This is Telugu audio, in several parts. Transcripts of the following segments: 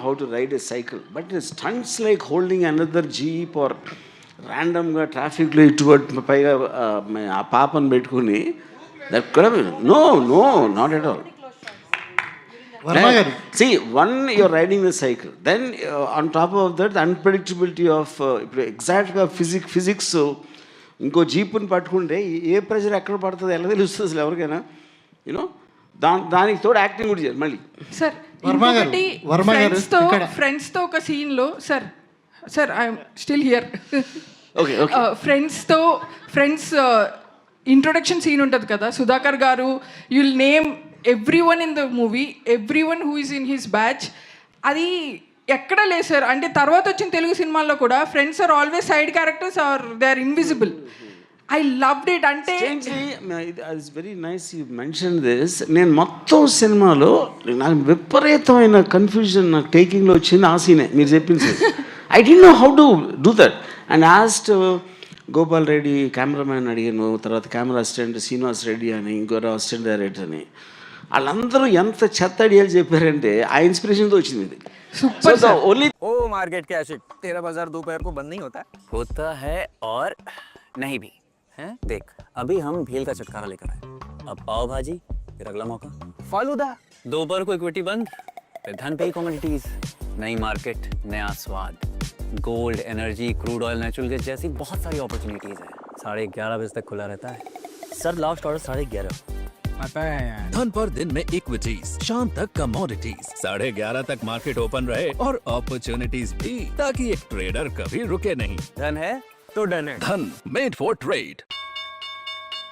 how to ride a cycle, but stunts like holding another jeep or randomగా ట్రాఫిక్లో ఇటువంటి పైగా ఆ పాపను పెట్టుకుని that could no not at all. See, one, you're riding the cycle. Then on top of that, the unpredictability of ఇప్పుడు ఎగ్జాక్ట్గా ఫిజిక్స్ ఇంకో జీపుని పట్టుకుంటే ఏ ప్రెషర్ ఎక్కడ పడుతుంది ఎలా తెలుస్తుంది అసలు ఎవరికైనా, యూనో. దానికి తోడు యాక్టింగ్ కూడా చేయాలి మళ్ళీ. సార్ ఫ్రెండ్స్తో ఒక సీన్లో sir I'm still here. Okay friends introduction scene ఉంటుంది కదా, సుధాకర్ గారు you'll name everyone in the movie, everyone who is in his batch. అది ఎక్కడ లేదు సార్. అంటే తర్వాత వచ్చిన తెలుగు సినిమాల్లో కూడా friends are always side characters or they are invisible. I loved it. అంటే it's very nice you mention this. నేను మొత్తం సినిమాలో నాకు విపరీతమైన కన్ఫ్యూజన్ నాకు టేకింగ్లో వచ్చింది ఆ సీనే మీరు చెప్పింది sir. I don't know how to do that and ఆస్ట్ Gopal Reddy cameraman అడిగాను, తర్వాత కెమెరా అసిస్టెంట్ శ్రీనివాస్ రెడ్డి అని, ఇంకోరు అసిస్టెంట్ డైరెక్టర్ అని. వాళ్ళందరూ ఎంత చెత్త ఐడియాలు చెప్పారంటే ఆ ఇన్స్పిరేషన్తో వచ్చింది ఇది. ओनली ओ मार्केट के आशिक, तेरा बाजार दोपहर को बंद नहीं होता है और नहीं भी है। देख अभी हम भेल का चटकारा लेकर आए, अब पाव भाजी, फिर अगला मौका फालूदा, दोपहर को इक्विटी बंद, फिर धन पे कमोडिटीज, नई मार्केट, नया स्वाद, gold, energy, crude oil, natural gas जैसी बहुत सारी अपॉर्चुनिटीज है। 11:30 बजे तक खुला रहता है सर। लास्ट ऑर्डर 11:30 आता है यार। धन पर दिन में इक्विटीज, शाम तक कमोडिटीज, 11:30 तक मार्केट ओपन रहे और अपॉर्चुनिटीज भी, ताकि एक ट्रेडर कभी रुके नहीं। धन है तो डन है। धन made for trade.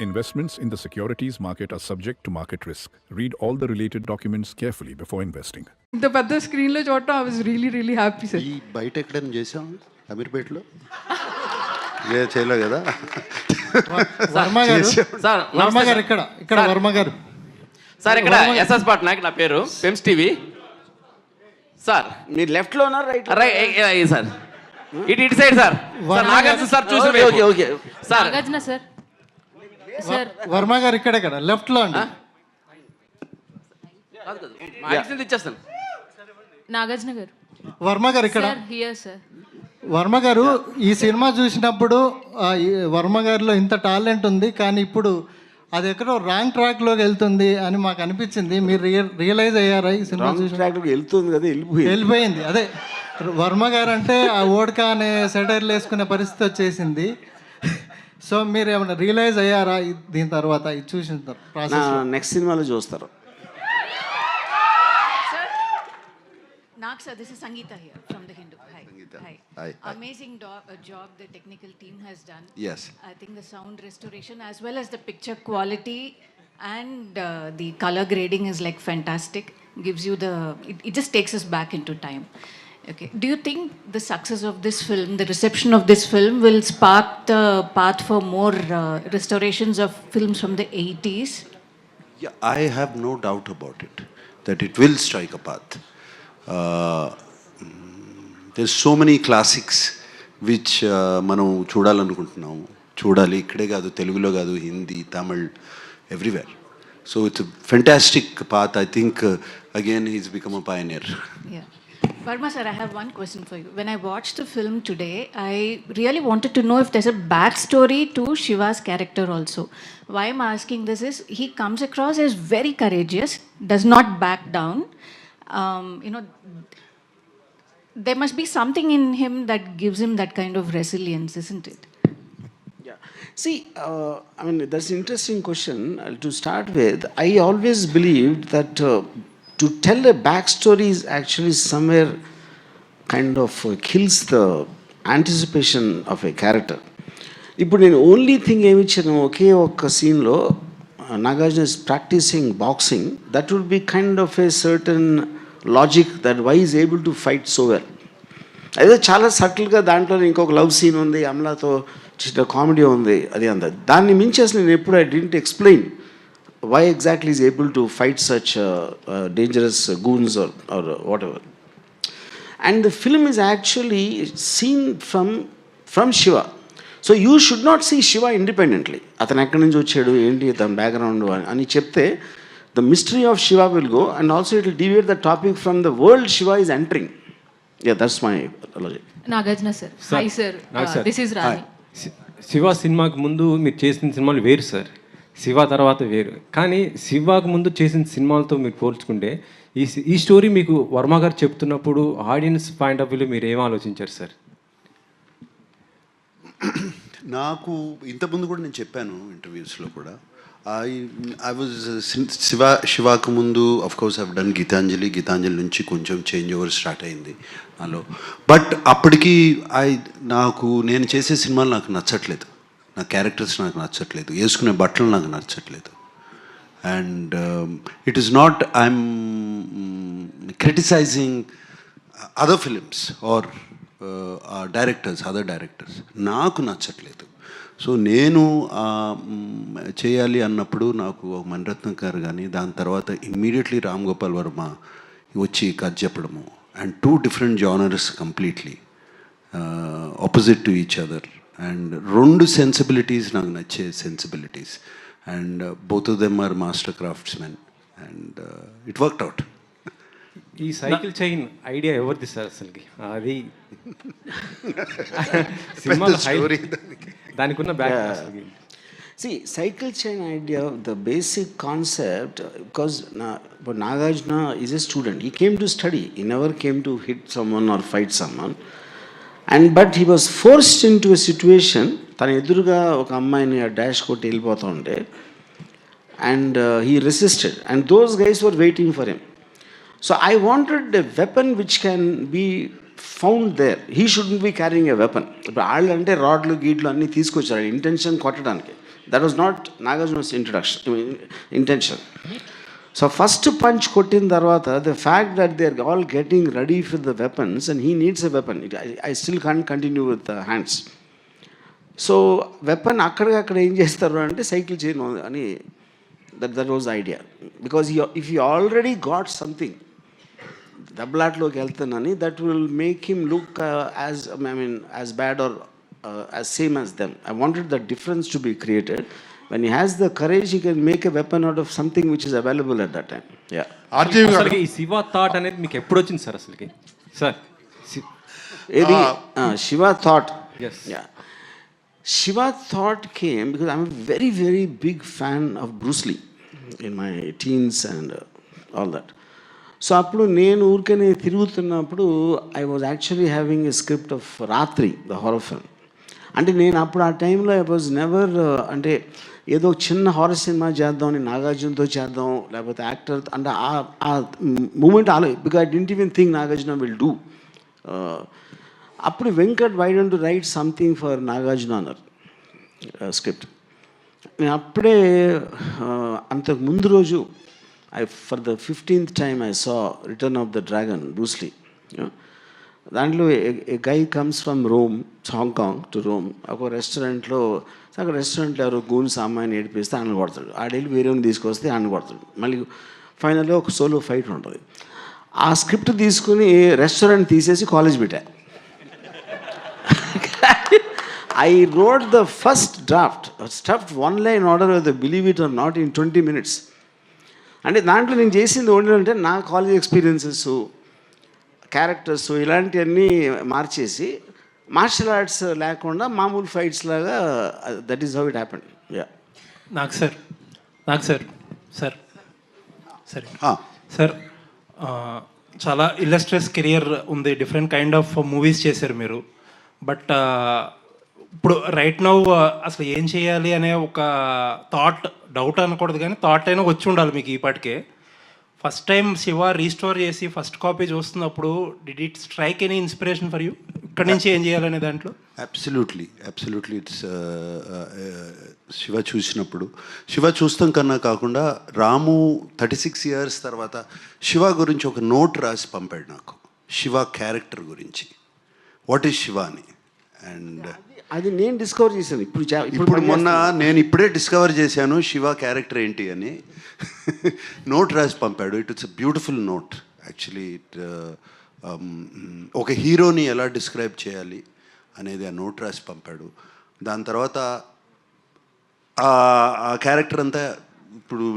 Investments in the securities market are subject to market risk. Read all the related documents carefully before investing. ఇంత పెద్ద స్క్రీన్లో చూడటం I was really happy sir. ఈ బయట ఎక్కడైనా చేసాం అమీర్పేటలో చేయలే కదా. వర్మ గారు ఇక్కడ వర్మ గారు సార్ ఇక్కడ ఎస్ఎస్ పట్నాయక్ నా పేరు, పెమ్స్ టీవీ. సార్ మీరు లెఫ్ట్లో ఉన్నారు రైట్ సార్ ఇటు సైడ్ సార్. నాగార్జున సార్ చూసి okay okay sir. Nagarjuna sir Varma గారు ఇక్కడ లెఫ్ట్ లో అండి. ఇచ్చేస్తాను. నాగార్జున గారు వర్మ గారు ఇక్కడ. సార్ వర్మ గారు ఈ సినిమా చూసినప్పుడు వర్మ గారిలో ఇంత టాలెంట్ ఉంది, కానీ ఇప్పుడు అది ఎక్కడో రాంగ్ ట్రాక్లోకి వెళ్తుంది అని మాకు అనిపించింది. మీరు రియలైజ్ అయ్యారా ఈ సినిమా చూసి? వెళ్తుంది కదా, వెళ్ళిపోయింది. అదే వర్మ గారు అంటే ఆ ఓడకా అనే సెటైర్లు వేసుకునే పరిస్థితి వచ్చేసింది. సో మీరు ఏమైనా రియలైజ్ అయ్యారా దీని తర్వాత ఇది చూసిన తర్వాత? నెక్స్ట్ సినిమాలో చూస్తారు. Sir, this is Sangeeta here from the Hindu. Hi. Amazing job the technical team has done. Yes. I think the sound restoration as well as the picture quality and the color grading is like fantastic. Gives you it just takes us back into time. Okay. Do you think the success of this film, the reception of this film will spark the path for more restorations of films from the 80s? Yeah, I have no doubt about it, that it will strike a path. There's so many classics which మనం చూడాలి. ఇక్కడే కాదు, తెలుగులో కాదు, Hindi, Tamil, everywhere. So it's a fantastic path. I think again he's become a pioneer. Yeah. Verma sir, I have one question for you. When I watched the film today, I really wanted to know if there's a backstory to Shiva's character also. Why I'm asking this is he comes across as very courageous, does not back down. There must be something in him that gives him that kind of resilience, isn't it? Yeah. See, I mean, that's an interesting question. To start with, I always believed that to tell a backstory is actually somewhere kind of kills the anticipation of a character. ఇప్పుడు నేను ఓన్లీ థింగ్ ఏమి ఇచ్చాను, ఒకే ఒక్క సీన్లో Nagarjuna is practicing boxing, that would be kind of a certain logic that why is able to fight so well. అదే చాలా సటిల్గా దాంట్లో ఇంకొక లవ్ సీన్ ఉంది, అమలాతో చిన్న కామెడీ ఉంది, అది అంత. దాన్ని మించి అసలు నేను ఎప్పుడు I didn't explain why exactly is able to fight such dangerous goons or whatever. And the film is actually seen from Shiva. So you should not see Shiva independently. Athan ekkadi nunchi vachadu enti than background ani chepte the mystery of Shiva will go, and also it will deviate the topic from the world Shiva is entering. Yeah, that's my logic. Nagarjuna sir hi sir this is Rani. Shiva సినిమాకి ముందు మీరు చేసిన సినిమాలు వేరు సార్, శివ తర్వాత వేరు. కానీ శివకు ముందు చేసిన సినిమాలతో మీరు పోల్చుకుంటే ఈ స్టోరీ మీకు వర్మ గారు చెప్తున్నప్పుడు ఆడియన్స్ పాయింట్ ఆఫ్ వ్యూలో మీరు ఏం ఆలోచించారు సార్? నాకు ఇంతకుముందు కూడా నేను చెప్పాను ఇంటర్వ్యూస్లో కూడా, ఐ వాజ్ శివాకు ముందు of course I've done Gitanjali నుంచి కొంచెం చేంజ్ ఓవర్ స్టార్ట్ అయింది నాలో. బట్ అప్పటికి నేను చేసే సినిమాలు నాకు నచ్చట్లేదు, నా క్యారెక్టర్స్ నాకు నచ్చట్లేదు, వేసుకునే బట్టలు నాకు నచ్చట్లేదు. And it is not I'm criticising other films or other directors, నాకు నచ్చట్లేదు. సో నేను చేయాలి అన్నప్పుడు నాకు మణిరత్నం గారు కానీ, దాని తర్వాత ఇమ్మీడియట్లీ రామ్ గోపాల్ వర్మ వచ్చి కథ చెప్పడము, and 2 different genres completely opposite to each other, and 2 sensibilities నాకు నచ్చే sensibilities, and both of them are master craftsmen, and it worked out. ఈ సైకిల్ చైన్ ఐడియా ఎవరిది సార్ అసలుకి? అది సినిమాలో దానికి ఉన్న back. See, cycle chain idea, the basic concept, because Nagarjuna is a student. He came to study. He never came to hit someone or fight someone. But he was forced into a situation. తన ఎదురుగా ఒక అమ్మాయిని డాష్ కొట్టి వెళ్ళిపోతూ ఉంటే, and he resisted. And those guys were waiting for him. So I wanted a weapon which can be found there. He shouldn't be carrying a weapon. ఇప్పుడు వాళ్ళు అంటే రాడ్లు గీడ్లు అన్నీ తీసుకొచ్చారు ఇంటెన్షన్ కొట్టడానికి. That was not Nagarjuna's intention. So first punch కొట్టిన తర్వాత the fact that they are all getting ready for the weapons and he needs a weapon. I still can't continue with the hands. So weapon అక్కడికక్కడ ఏం చేస్తారు అంటే సైకిల్ చైన్ అని, that was idea. Because if you already got something దెబ్బలాట్లోకి వెళ్తానని, that will make him look as bad or as same as them. I wanted the difference to be created. When he has the courage, he can make a weapon out of something which is available at that time. Yeah. అసలుకి ఈ శివ థాట్ అనేది మీకు ఎప్పుడు వచ్చింది సార్ అసలుకి? సార్ ఏది Shiva thought? Yes. Yeah. Shiva thought came because I'm a very, very big fan of Bruce Lee in my teens and all that. So అప్పుడు నేను ఊరికనే తిరుగుతున్నప్పుడు I was actually having a script of రాత్రి, ద హారర్ ఫిల్మ్. అంటే నేను అప్పుడు ఆ టైంలో ఐ వాజ్ నెవర్, అంటే ఏదో చిన్న హారర్ సినిమా చేద్దాం, నాగార్జునతో చేద్దాం, లేకపోతే యాక్టర్ అంటే ఆ moment because I didn't even think Nagarjuna will do. అప్పుడు Venkat why don't write something for Nagarjuna అన్నారు స్క్రిప్ట్. నేను అప్పుడే అంతకు ముందు రోజు for the 15th time I saw Return of the Dragon, Bruce Lee. దాంట్లో a guy comes from Rome, Hong Kong to Rome. ఒక రెస్టారెంట్లో ఎవరో గూన్స్ అమ్మాయిని ఏడిపిస్తే ఆయన కొడతాడు, ఆడేళ్ళు వేరేని తీసుకొస్తే ఆయన కొడతాడు, మళ్ళీ ఫైనల్గా ఒక సోలో ఫైట్ ఉంటుంది. ఆ స్క్రిప్ట్ తీసుకుని రెస్టారెంట్ తీసేసి కాలేజ్ పెట్టా. I wrote the first draft, stuffed one line order whether believe it or not in 20 minutes. అంటే దాంట్లో నేను చేసింది ఏంటంటే నా కాలేజ్ ఎక్స్పీరియన్సెస్, క్యారెక్టర్స్ ఇలాంటివన్నీ మార్చేసి మార్షల్ ఆర్ట్స్ లేకుండా మామూలు ఫైట్స్ లాగా, that is how it happened. Yeah. నాకు సార్ చాలా ఇల్లస్ట్రియస్ కెరియర్ ఉంది, డిఫరెంట్ కైండ్ ఆఫ్ మూవీస్ చేశారు మీరు. బట్ ఇప్పుడు రైట్ నౌ అసలు ఏం చేయాలి అనే ఒక డౌట్ అనకూడదు కానీ థాట్ అయినా వచ్చి ఉండాలి మీకు ఈపాటికే. ఫస్ట్ టైం శివ రీస్టోర్ చేసి ఫస్ట్ కాపీ చూస్తున్నప్పుడు did it strike any inspiration for you? ఇక్కడి నుంచి ఏం చేయాలనే దాంట్లో? అబ్సల్యూట్లీ ఇట్స్ శివ చూస్తాం కన్నా కాకుండా రాము 36 years తర్వాత శివ గురించి ఒక నోట్ రాసి పంపాడు నాకు, శివ క్యారెక్టర్ గురించి, వాట్ ఈజ్ శివ అని. అండ్ అది నేను డిస్కవర్ చేశాను ఇప్పుడు మొన్న నేను ఇప్పుడే డిస్కవర్ చేశాను శివ క్యారెక్టర్ ఏంటి అని. నోట్ రాసి పంపాడు. It's a beautiful note actually. ఒక హీరోని ఎలా డిస్క్రైబ్ చేయాలి అనేది ఆ నోట్ రాసి పంపాడు. దాని తర్వాత ఆ క్యారెక్టర్ అంతా ఇప్పుడు